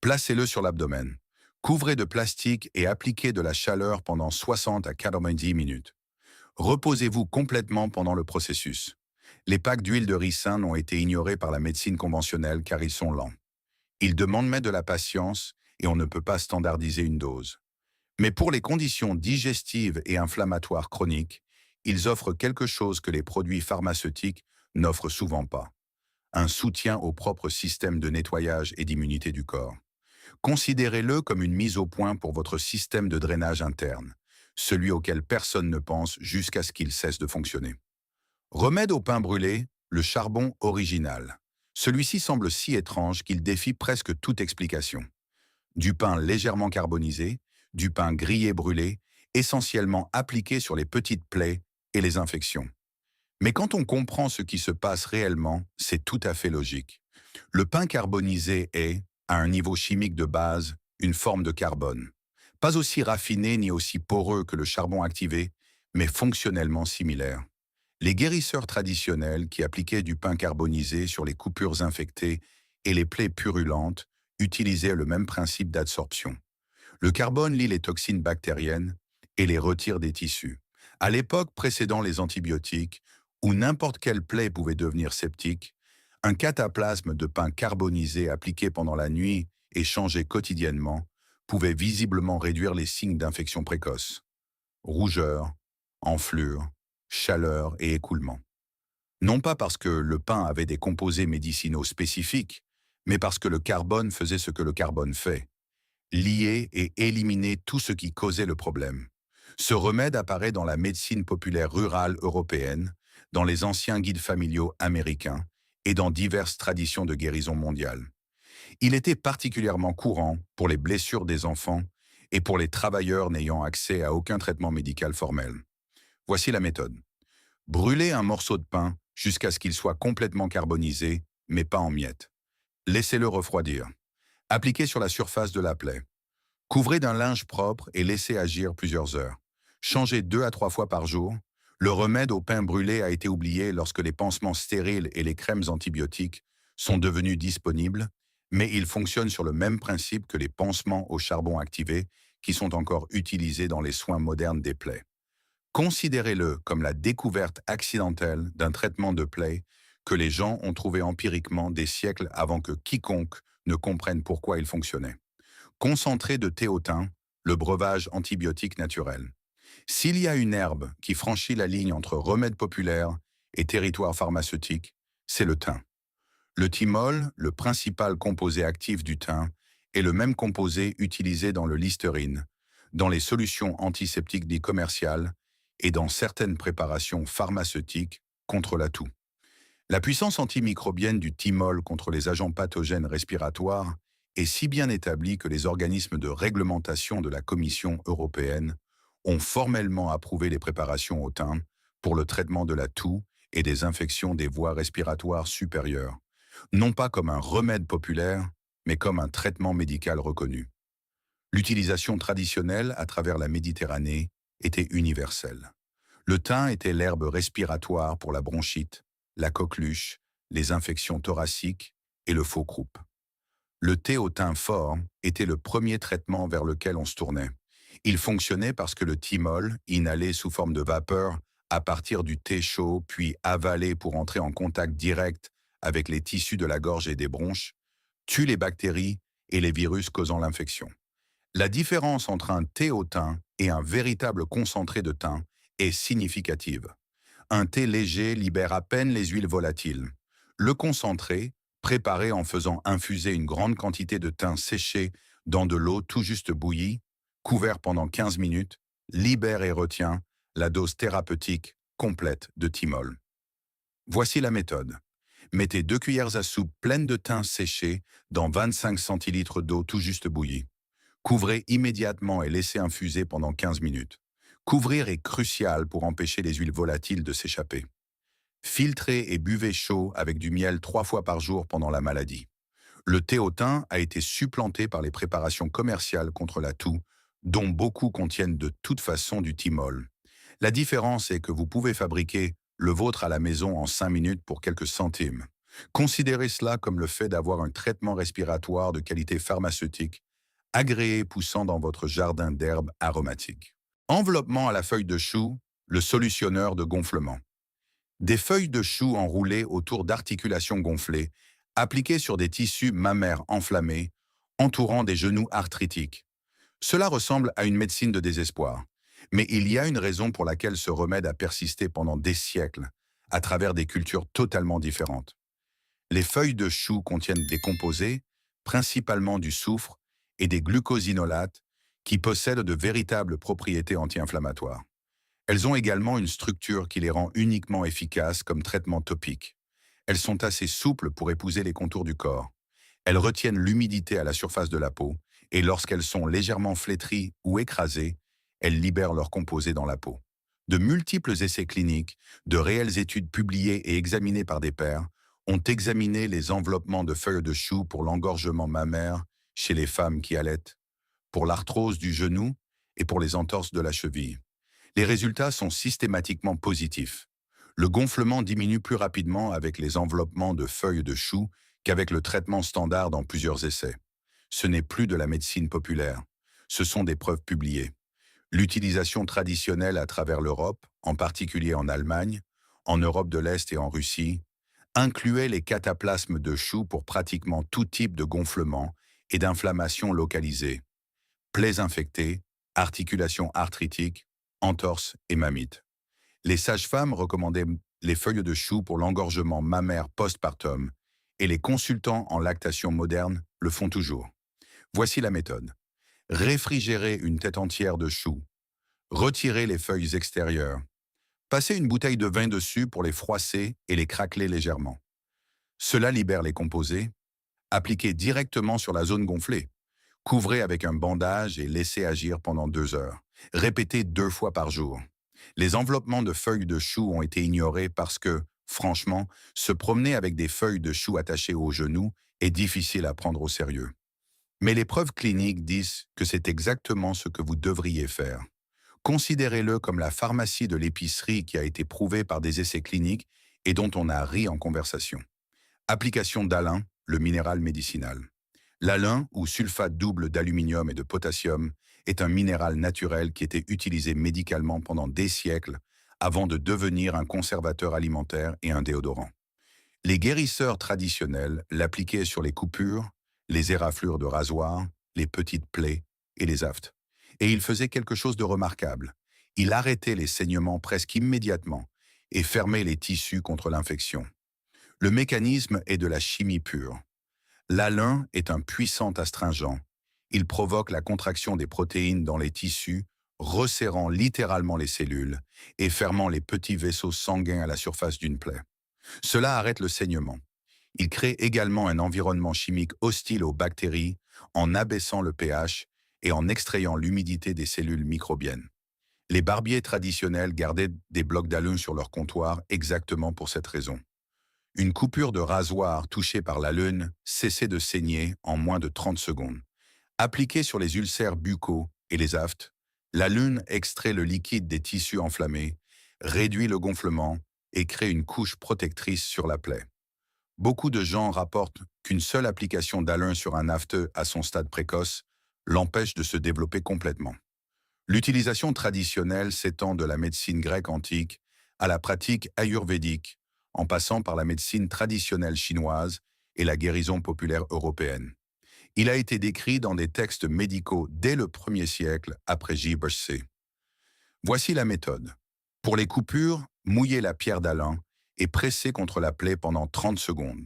Placez-le sur l'abdomen. Couvrez de plastique et appliquez de la chaleur pendant 60 à 90 minutes. Reposez-vous complètement pendant le processus. Les packs d'huile de ricin n'ont été ignorés par la médecine conventionnelle car ils sont lents. Ils demandent même de la patience et on ne peut pas standardiser une dose. Mais pour les conditions digestives et inflammatoires chroniques, ils offrent quelque chose que les produits pharmaceutiques n'offrent souvent pas. Un soutien au propre système de nettoyage et d'immunité du corps. Considérez-le comme une mise au point pour votre système de drainage interne, celui auquel personne ne pense jusqu'à ce qu'il cesse de fonctionner. Remède au pain brûlé, le charbon original. Celui-ci semble si étrange qu'il défie presque toute explication. Du pain légèrement carbonisé, du pain grillé brûlé, essentiellement appliqué sur les petites plaies et les infections. Mais quand on comprend ce qui se passe réellement, c'est tout à fait logique. Le pain carbonisé est, à un niveau chimique de base, une forme de carbone. Pas aussi raffiné ni aussi poreux que le charbon activé, mais fonctionnellement similaire. Les guérisseurs traditionnels qui appliquaient du pain carbonisé sur les coupures infectées et les plaies purulentes utilisaient le même principe d'adsorption. Le carbone lie les toxines bactériennes et les retire des tissus. À l'époque précédant les antibiotiques, où n'importe quelle plaie pouvait devenir septique, un cataplasme de pain carbonisé appliqué pendant la nuit et changé quotidiennement pouvait visiblement réduire les signes d'infection précoce. Rougeur, enflure, chaleur et écoulement. Non pas parce que le pain avait des composés médicinaux spécifiques, mais parce que le carbone faisait ce que le carbone fait, lier et éliminer tout ce qui causait le problème. Ce remède apparaît dans la médecine populaire rurale européenne, dans les anciens guides familiaux américains et dans diverses traditions de guérison mondiale. Il était particulièrement courant pour les blessures des enfants et pour les travailleurs n'ayant accès à aucun traitement médical formel. Voici la méthode. Brûlez un morceau de pain jusqu'à ce qu'il soit complètement carbonisé, mais pas en miettes. Laissez-le refroidir. Appliquez sur la surface de la plaie. Couvrez d'un linge propre et laissez agir plusieurs heures. Changé 2 à 3 fois par jour, le remède au pain brûlé a été oublié lorsque les pansements stériles et les crèmes antibiotiques sont devenus disponibles, mais il fonctionne sur le même principe que les pansements au charbon activé qui sont encore utilisés dans les soins modernes des plaies. Considérez-le comme la découverte accidentelle d'un traitement de plaie que les gens ont trouvé empiriquement des siècles avant que quiconque ne comprenne pourquoi il fonctionnait. Concentré de thé au thym, le breuvage antibiotique naturel. S'il y a une herbe qui franchit la ligne entre remède populaire et territoire pharmaceutique, c'est le thym. Le thymol, le principal composé actif du thym, est le même composé utilisé dans le Listerine, dans les solutions antiseptiques dites commerciales et dans certaines préparations pharmaceutiques contre la toux. La puissance antimicrobienne du thymol contre les agents pathogènes respiratoires est si bien établie que les organismes de réglementation de la Commission européenne ont formellement approuvé les préparations au thym pour le traitement de la toux et des infections des voies respiratoires supérieures, non pas comme un remède populaire, mais comme un traitement médical reconnu. L'utilisation traditionnelle à travers la Méditerranée était universelle. Le thym était l'herbe respiratoire pour la bronchite, la coqueluche, les infections thoraciques et le faux croup. Le thé au thym fort était le premier traitement vers lequel on se tournait. Il fonctionnait parce que le thymol, inhalé sous forme de vapeur à partir du thé chaud puis avalé pour entrer en contact direct avec les tissus de la gorge et des bronches, tue les bactéries et les virus causant l'infection. La différence entre un thé au thym et un véritable concentré de thym est significative. Un thé léger libère à peine les huiles volatiles. Le concentré, préparé en faisant infuser une grande quantité de thym séché dans de l'eau tout juste bouillie, couvert pendant 15 minutes, libère et retient la dose thérapeutique complète de thymol. Voici la méthode. Mettez 2 cuillères à soupe pleines de thym séché dans 25 centilitres d'eau tout juste bouillie. Couvrez immédiatement et laissez infuser pendant 15 minutes. Couvrir est crucial pour empêcher les huiles volatiles de s'échapper. Filtrez et buvez chaud avec du miel 3 fois par jour pendant la maladie. Le thé au thym a été supplanté par les préparations commerciales contre la toux, dont beaucoup contiennent de toute façon du thymol. La différence est que vous pouvez fabriquer le vôtre à la maison en 5 minutes pour quelques centimes. Considérez cela comme le fait d'avoir un traitement respiratoire de qualité pharmaceutique, agréé poussant dans votre jardin d'herbes aromatiques. Enveloppement à la feuille de chou, le solutionneur de gonflement. Des feuilles de chou enroulées autour d'articulations gonflées, appliquées sur des tissus mammaires enflammés, entourant des genoux arthritiques. Cela ressemble à une médecine de désespoir. Mais il y a une raison pour laquelle ce remède a persisté pendant des siècles, à travers des cultures totalement différentes. Les feuilles de chou contiennent des composés, principalement du soufre et des glucosinolates, qui possèdent de véritables propriétés anti-inflammatoires. Elles ont également une structure qui les rend uniquement efficaces comme traitement topique. Elles sont assez souples pour épouser les contours du corps. Elles retiennent l'humidité à la surface de la peau, et lorsqu'elles sont légèrement flétries ou écrasées, elles libèrent leurs composés dans la peau. De multiples essais cliniques, de réelles études publiées et examinées par des pairs, ont examiné les enveloppements de feuilles de chou pour l'engorgement mammaire chez les femmes qui allaitent, pour l'arthrose du genou et pour les entorses de la cheville. Les résultats sont systématiquement positifs. Le gonflement diminue plus rapidement avec les enveloppements de feuilles de chou qu'avec le traitement standard dans plusieurs essais. Ce n'est plus de la médecine populaire. Ce sont des preuves publiées. L'utilisation traditionnelle à travers l'Europe, en particulier en Allemagne, en Europe de l'Est et en Russie, incluait les cataplasmes de chou pour pratiquement tout type de gonflement et d'inflammation localisée, plaies infectées, articulations arthritiques, entorses et mammites. Les sages-femmes recommandaient les feuilles de chou pour l'engorgement mammaire postpartum et les consultants en lactation moderne le font toujours. Voici la méthode. Réfrigérez une tête entière de chou. Retirez les feuilles extérieures. Passez une bouteille de vin dessus pour les froisser et les craqueler légèrement. Cela libère les composés. Appliquez directement sur la zone gonflée. Couvrez avec un bandage et laissez agir pendant 2 heures. Répétez 2 fois par jour. Les enveloppements de feuilles de chou ont été ignorés parce que, franchement, se promener avec des feuilles de chou attachées aux genoux est difficile à prendre au sérieux. Mais les preuves cliniques disent que c'est exactement ce que vous devriez faire. Considérez-le comme la pharmacie de l'épicerie qui a été prouvée par des essais cliniques et dont on a ri en conversation. Application d'alun, le minéral médicinal. L'alun, ou sulfate double d'aluminium et de potassium, est un minéral naturel qui était utilisé médicalement pendant des siècles avant de devenir un conservateur alimentaire et un déodorant. Les guérisseurs traditionnels l'appliquaient sur les coupures, les éraflures de rasoir, les petites plaies et les aftes. Et il faisait quelque chose de remarquable. Il arrêtait les saignements presque immédiatement et fermait les tissus contre l'infection. Le mécanisme est de la chimie pure. L'alun est un puissant astringent. Il provoque la contraction des protéines dans les tissus, resserrant littéralement les cellules et fermant les petits vaisseaux sanguins à la surface d'une plaie. Cela arrête le saignement. Il crée également un environnement chimique hostile aux bactéries en abaissant le pH et en extrayant l'humidité des cellules microbiennes. Les barbiers traditionnels gardaient des blocs d'alun sur leur comptoir exactement pour cette raison. Une coupure de rasoir touchée par l'alun cessait de saigner en moins de 30 secondes. Appliquée sur les ulcères buccaux et les aftes, l'alun extrait le liquide des tissus enflammés, réduit le gonflement et crée une couche protectrice sur la plaie. Beaucoup de gens rapportent qu'une seule application d'alun sur un afteux à son stade précoce l'empêche de se développer complètement. L'utilisation traditionnelle s'étend de la médecine grecque antique à la pratique ayurvédique, en passant par la médecine traditionnelle chinoise et la guérison populaire européenne. Il a été décrit dans des textes médicaux dès le 1er siècle après J.B.C. Voici la méthode. Pour les coupures, mouillez la pierre d'alun et pressez contre la plaie pendant 30 secondes.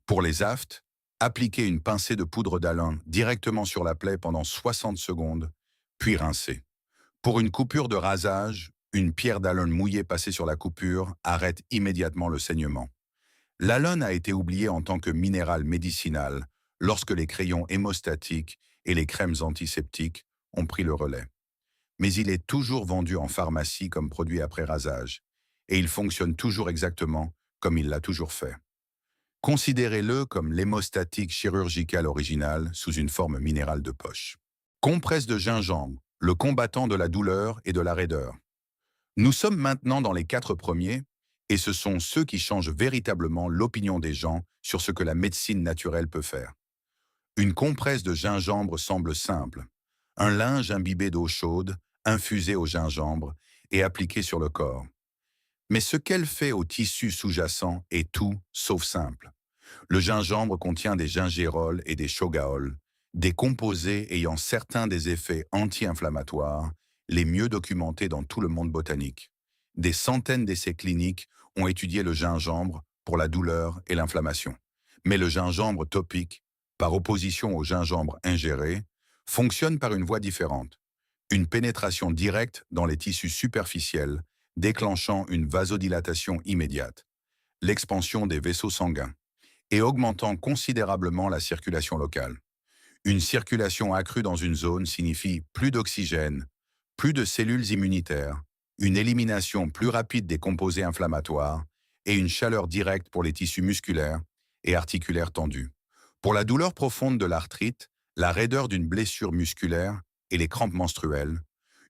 Pour les aftes, appliquez une pincée de poudre d'alun directement sur la plaie pendant 60 secondes, puis rincez. Pour une coupure de rasage, une pierre d'alun mouillée passée sur la coupure arrête immédiatement le saignement. L'alun a été oublié en tant que minéral médicinal lorsque les crayons hémostatiques et les crèmes antiseptiques ont pris le relais. Mais il est toujours vendu en pharmacie comme produit après rasage, et il fonctionne toujours exactement comme il l'a toujours fait. Considérez-le comme l'hémostatique chirurgicale originale sous une forme minérale de poche. Compresse de gingembre, le combattant de la douleur et de la raideur. Nous sommes maintenant dans les 4 premiers, et ce sont ceux qui changent véritablement l'opinion des gens sur ce que la médecine naturelle peut faire. Une compresse de gingembre semble simple. Un linge imbibé d'eau chaude, infusé au gingembre et appliqué sur le corps. Mais ce qu'elle fait au tissu sous-jacent est tout sauf simple. Le gingembre contient des gingérols et des chogaols, des composés ayant certains des effets anti-inflammatoires, les mieux documentés dans tout le monde botanique. Des centaines d'essais cliniques ont étudié le gingembre pour la douleur et l'inflammation. Mais le gingembre topique, par opposition au gingembre ingéré, fonctionne par une voie différente. Une pénétration directe dans les tissus superficiels, déclenchant une vasodilatation immédiate, l'expansion des vaisseaux sanguins, et augmentant considérablement la circulation locale. Une circulation accrue dans une zone signifie plus d'oxygène, plus de cellules immunitaires, une élimination plus rapide des composés inflammatoires et une chaleur directe pour les tissus musculaires et articulaires tendus. Pour la douleur profonde de l'arthrite, la raideur d'une blessure musculaire et les crampes menstruelles,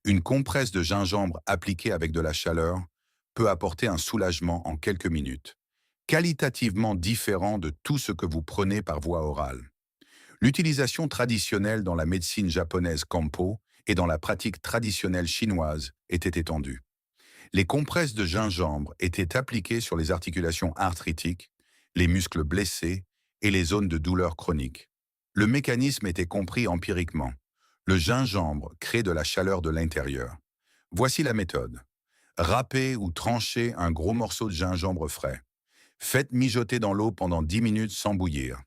une compresse de gingembre appliquée avec de la chaleur peut apporter un soulagement en quelques minutes, qualitativement différent de tout ce que vous prenez par voie orale. L'utilisation traditionnelle dans la médecine japonaise Kampo et dans la pratique traditionnelle chinoise était étendue. Les compresses de gingembre étaient appliquées sur les articulations arthritiques, les muscles blessés et les zones de douleur chronique. Le mécanisme était compris empiriquement. Le gingembre crée de la chaleur de l'intérieur. Voici la méthode. Râpez ou tranchez un gros morceau de gingembre frais. Faites mijoter dans l'eau pendant 10 minutes sans bouillir.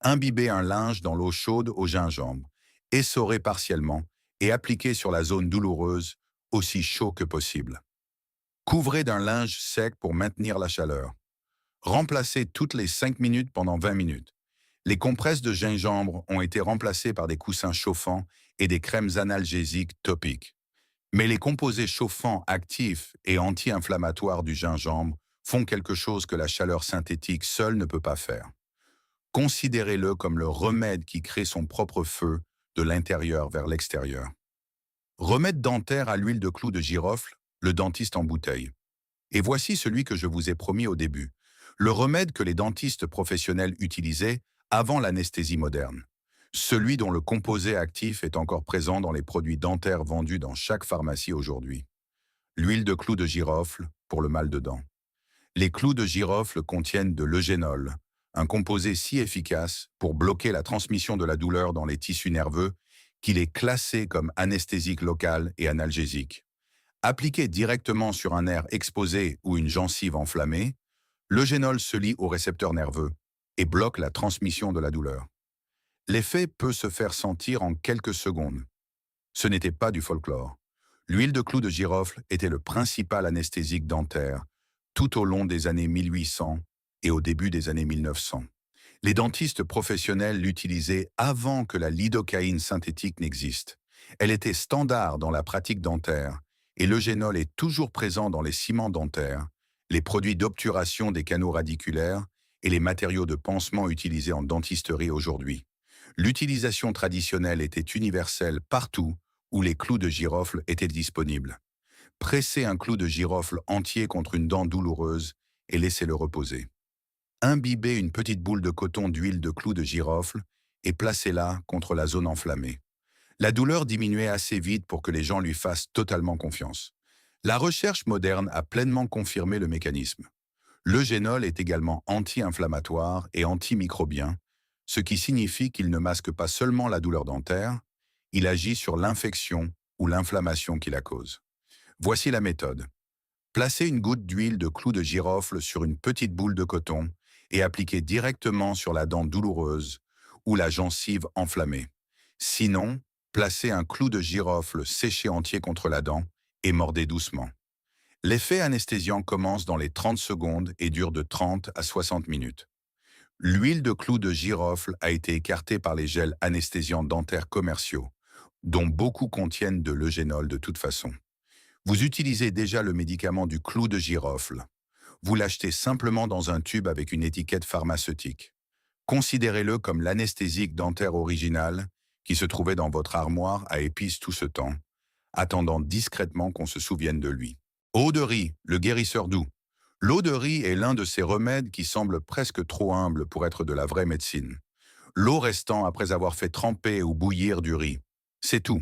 Imbibez un linge dans l'eau chaude au gingembre. Essorez partiellement et appliquez sur la zone douloureuse, aussi chaud que possible. Couvrez d'un linge sec pour maintenir la chaleur. Remplacez toutes les 5 minutes pendant 20 minutes. Les compresses de gingembre ont été remplacées par des coussins chauffants et des crèmes analgésiques topiques. Mais les composés chauffants actifs et anti-inflammatoires du gingembre font quelque chose que la chaleur synthétique seule ne peut pas faire. Considérez-le comme le remède qui crée son propre feu de l'intérieur vers l'extérieur. Remède dentaire à l'huile de clou de girofle, le dentiste en bouteille. Et voici celui que je vous ai promis au début. Le remède que les dentistes professionnels utilisaient avant l'anesthésie moderne. Celui dont le composé actif est encore présent dans les produits dentaires vendus dans chaque pharmacie aujourd'hui. L'huile de clou de girofle pour le mal de dents. Les clous de girofle contiennent de l'eugénol, un composé si efficace pour bloquer la transmission de la douleur dans les tissus nerveux qu'il est classé comme anesthésique local et analgésique. Appliqué directement sur un nerf exposé ou une gencive enflammée, l'eugénol se lie au récepteur nerveux et bloque la transmission de la douleur. L'effet peut se faire sentir en quelques secondes. Ce n'était pas du folklore. L'huile de clou de girofle était le principal anesthésique dentaire tout au long des années 1800 et au début des années 1900. Les dentistes professionnels l'utilisaient avant que la lidocaïne synthétique n'existe. Elle était standard dans la pratique dentaire et l'eugénol est toujours présent dans les ciments dentaires, les produits d'obturation des canaux radiculaires et les matériaux de pansement utilisés en dentisterie aujourd'hui. L'utilisation traditionnelle était universelle partout où les clous de girofle étaient disponibles. Pressez un clou de girofle entier contre une dent douloureuse et laissez-le reposer. Imbibez une petite boule de coton d'huile de clou de girofle et placez-la contre la zone enflammée. La douleur diminuait assez vite pour que les gens lui fassent totalement confiance. La recherche moderne a pleinement confirmé le mécanisme. L'eugénol est également anti-inflammatoire et antimicrobien, ce qui signifie qu'il ne masque pas seulement la douleur dentaire, il agit sur l'infection ou l'inflammation qui la cause. Voici la méthode. Placez une goutte d'huile de clou de girofle sur une petite boule de coton et appliquez directement sur la dent douloureuse ou la gencive enflammée. Sinon, placez un clou de girofle séché entier contre la dent et mordez doucement. L'effet anesthésiant commence dans les 30 secondes et dure de 30 à 60 minutes. L'huile de clou de girofle a été écartée par les gels anesthésiants dentaires commerciaux, dont beaucoup contiennent de l'eugénol de toute façon. Vous utilisez déjà le médicament du clou de girofle. Vous l'achetez simplement dans un tube avec une étiquette pharmaceutique. Considérez-le comme l'anesthésique dentaire original qui se trouvait dans votre armoire à épices tout ce temps, attendant discrètement qu'on se souvienne de lui. Eau de riz, le guérisseur doux. L'eau de riz est l'un de ces remèdes qui semblent presque trop humbles pour être de la vraie médecine. L'eau restant après avoir fait tremper ou bouillir du riz. C'est tout.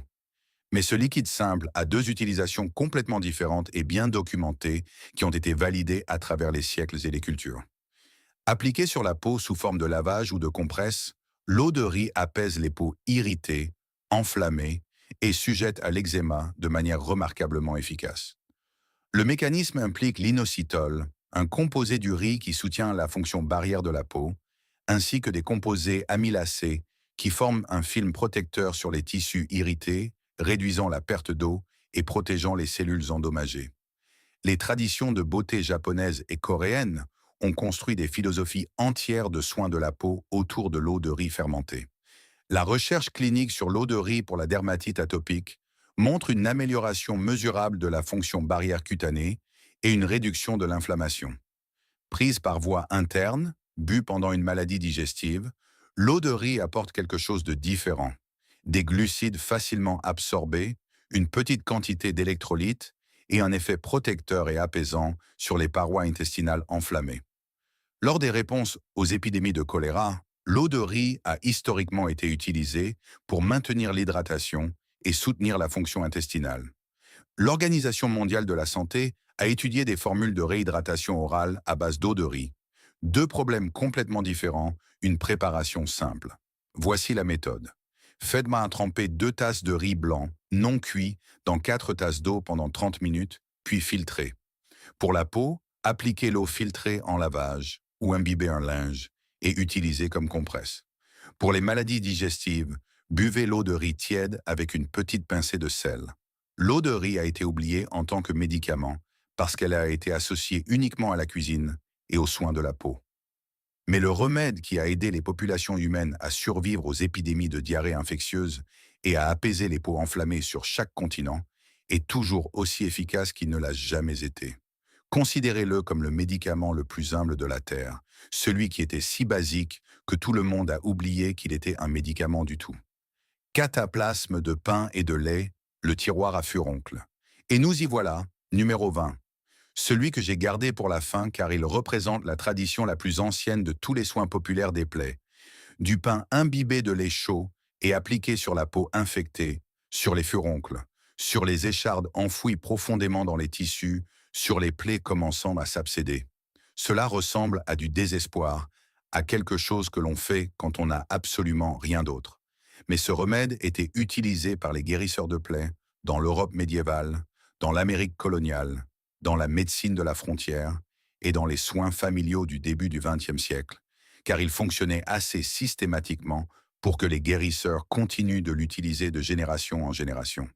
Mais ce liquide simple a deux utilisations complètement différentes et bien documentées qui ont été validées à travers les siècles et les cultures. Appliquée sur la peau sous forme de lavage ou de compresse, l'eau de riz apaise les peaux irritées, enflammées et sujettes à l'eczéma de manière remarquablement efficace. Le mécanisme implique l'inositol, un composé du riz qui soutient la fonction barrière de la peau, ainsi que des composés amylacés qui forment un film protecteur sur les tissus irrités, réduisant la perte d'eau et protégeant les cellules endommagées. Les traditions de beauté japonaises et coréennes ont construit des philosophies entières de soins de la peau autour de l'eau de riz fermentée. La recherche clinique sur l'eau de riz pour la dermatite atopique montre une amélioration mesurable de la fonction barrière cutanée et une réduction de l'inflammation. Prise par voie interne, bue pendant une maladie digestive, l'eau de riz apporte quelque chose de différent. Des glucides facilement absorbés, une petite quantité d'électrolytes et un effet protecteur et apaisant sur les parois intestinales enflammées. Lors des réponses aux épidémies de choléra, l'eau de riz a historiquement été utilisée pour maintenir l'hydratation et soutenir la fonction intestinale. L'Organisation mondiale de la santé a étudié des formules de réhydratation orale à base d'eau de riz. Deux problèmes complètement différents, une préparation simple. Voici la méthode. Faites tremper 2 tasses de riz blanc, non cuit, dans 4 tasses d'eau pendant 30 minutes, puis filtrez. Pour la peau, appliquez l'eau filtrée en lavage ou imbibez un linge et utilisez comme compresse. Pour les maladies digestives, buvez l'eau de riz tiède avec une petite pincée de sel. L'eau de riz a été oubliée en tant que médicament parce qu'elle a été associée uniquement à la cuisine et aux soins de la peau. Mais le remède qui a aidé les populations humaines à survivre aux épidémies de diarrhée infectieuse et à apaiser les peaux enflammées sur chaque continent est toujours aussi efficace qu'il ne l'a jamais été. Considérez-le comme le médicament le plus humble de la Terre, celui qui était si basique que tout le monde a oublié qu'il était un médicament du tout. Cataplasme de pain et de lait, le tiroir à furoncle. Et nous y voilà, numéro 20. Celui que j'ai gardé pour la fin car il représente la tradition la plus ancienne de tous les soins populaires des plaies. Du pain imbibé de lait chaud et appliqué sur la peau infectée, sur les furoncles, sur les échardes enfouies profondément dans les tissus, sur les plaies commençant à s'abséder. Cela ressemble à du désespoir, à quelque chose que l'on fait quand on n'a absolument rien d'autre. Mais ce remède était utilisé par les guérisseurs de plaies dans l'Europe médiévale, dans l'Amérique coloniale, dans la médecine de la frontière et dans les soins familiaux du début du XXe siècle, car il fonctionnait assez systématiquement pour que les guérisseurs continuent de l'utiliser de génération en génération.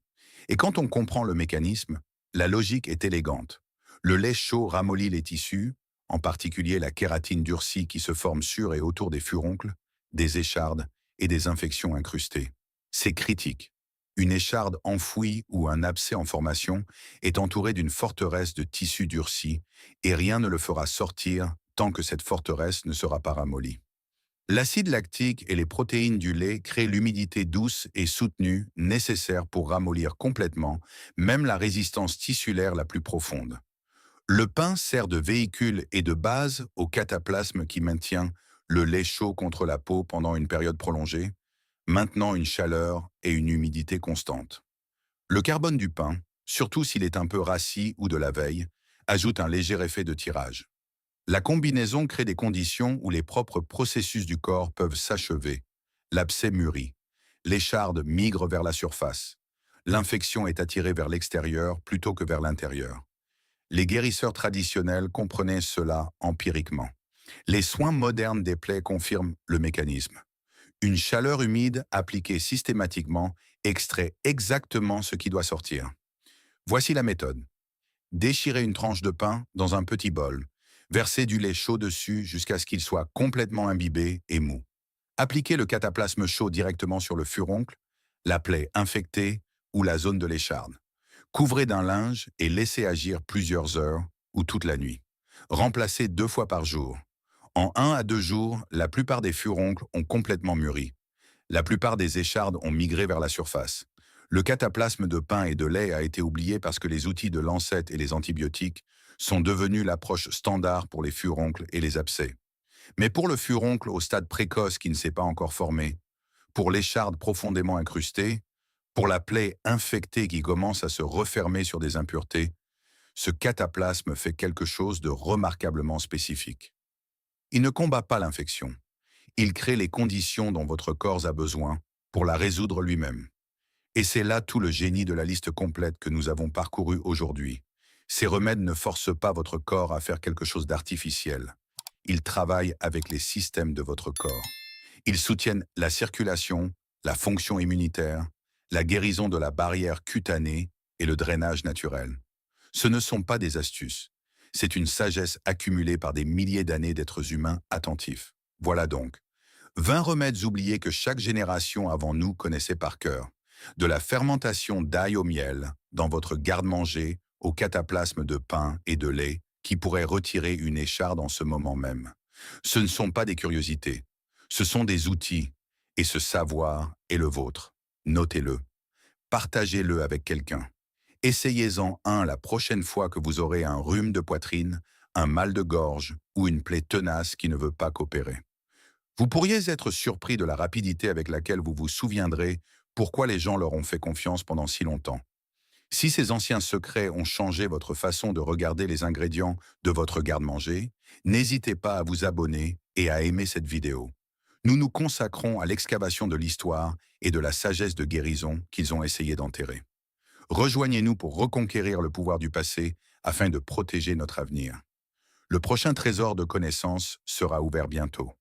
Et quand on comprend le mécanisme, la logique est élégante. Le lait chaud ramollit les tissus, en particulier la kératine durcie qui se forme sur et autour des furoncles, des échardes et des infections incrustées. C'est critique. Une écharde enfouie ou un abcès en formation est entouré d'une forteresse de tissu durci et rien ne le fera sortir tant que cette forteresse ne sera pas ramollie. L'acide lactique et les protéines du lait créent l'humidité douce et soutenue nécessaire pour ramollir complètement, même la résistance tissulaire la plus profonde. Le pain sert de véhicule et de base au cataplasme qui maintient le lait chaud contre la peau pendant une période prolongée, maintenant une chaleur et une humidité constantes. Le carbone du pain, surtout s'il est un peu rassis ou de la veille, ajoute un léger effet de tirage. La combinaison crée des conditions où les propres processus du corps peuvent s'achever. L'abcès mûrit. L'écharde migre vers la surface. L'infection est attirée vers l'extérieur plutôt que vers l'intérieur. Les guérisseurs traditionnels comprenaient cela empiriquement. Les soins modernes des plaies confirment le mécanisme. Une chaleur humide appliquée systématiquement extrait exactement ce qui doit sortir. Voici la méthode. Déchirez une tranche de pain dans un petit bol. Versez du lait chaud dessus jusqu'à ce qu'il soit complètement imbibé et mou. Appliquez le cataplasme chaud directement sur le furoncle, la plaie infectée ou la zone de l'écharde. Couvrez d'un linge et laissez agir plusieurs heures ou toute la nuit. Remplacez 2 fois par jour. En 1 à 2 jours, la plupart des furoncles ont complètement mûri. La plupart des échardes ont migré vers la surface. Le cataplasme de pain et de lait a été oublié parce que les outils de lancette et les antibiotiques sont devenus l'approche standard pour les furoncles et les abcès. Mais pour le furoncle au stade précoce qui ne s'est pas encore formé, pour l'écharde profondément incrustée, pour la plaie infectée qui commence à se refermer sur des impuretés, ce cataplasme fait quelque chose de remarquablement spécifique. Il ne combat pas l'infection. Il crée les conditions dont votre corps a besoin pour la résoudre lui-même. Et c'est là tout le génie de la liste complète que nous avons parcourue aujourd'hui. Ces remèdes ne forcent pas votre corps à faire quelque chose d'artificiel. Ils travaillent avec les systèmes de votre corps. Ils soutiennent la circulation, la fonction immunitaire, la guérison de la barrière cutanée et le drainage naturel. Ce ne sont pas des astuces. C'est une sagesse accumulée par des milliers d'années d'êtres humains attentifs. Voilà donc 20 remèdes oubliés que chaque génération avant nous connaissait par cœur. De la fermentation d'ail au miel, dans votre garde-manger, au cataplasme de pain et de lait, qui pourrait retirer une écharde en ce moment même. Ce ne sont pas des curiosités, ce sont des outils, et ce savoir est le vôtre. Notez-le. Partagez-le avec quelqu'un. Essayez-en un la prochaine fois que vous aurez un rhume de poitrine, un mal de gorge ou une plaie tenace qui ne veut pas coopérer. Vous pourriez être surpris de la rapidité avec laquelle vous vous souviendrez pourquoi les gens leur ont fait confiance pendant si longtemps. Si ces anciens secrets ont changé votre façon de regarder les ingrédients de votre garde-manger, n'hésitez pas à vous abonner et à aimer cette vidéo. Nous nous consacrons à l'excavation de l'histoire et de la sagesse de guérison qu'ils ont essayé d'enterrer. Rejoignez-nous pour reconquérir le pouvoir du passé afin de protéger notre avenir. Le prochain trésor de connaissances sera ouvert bientôt.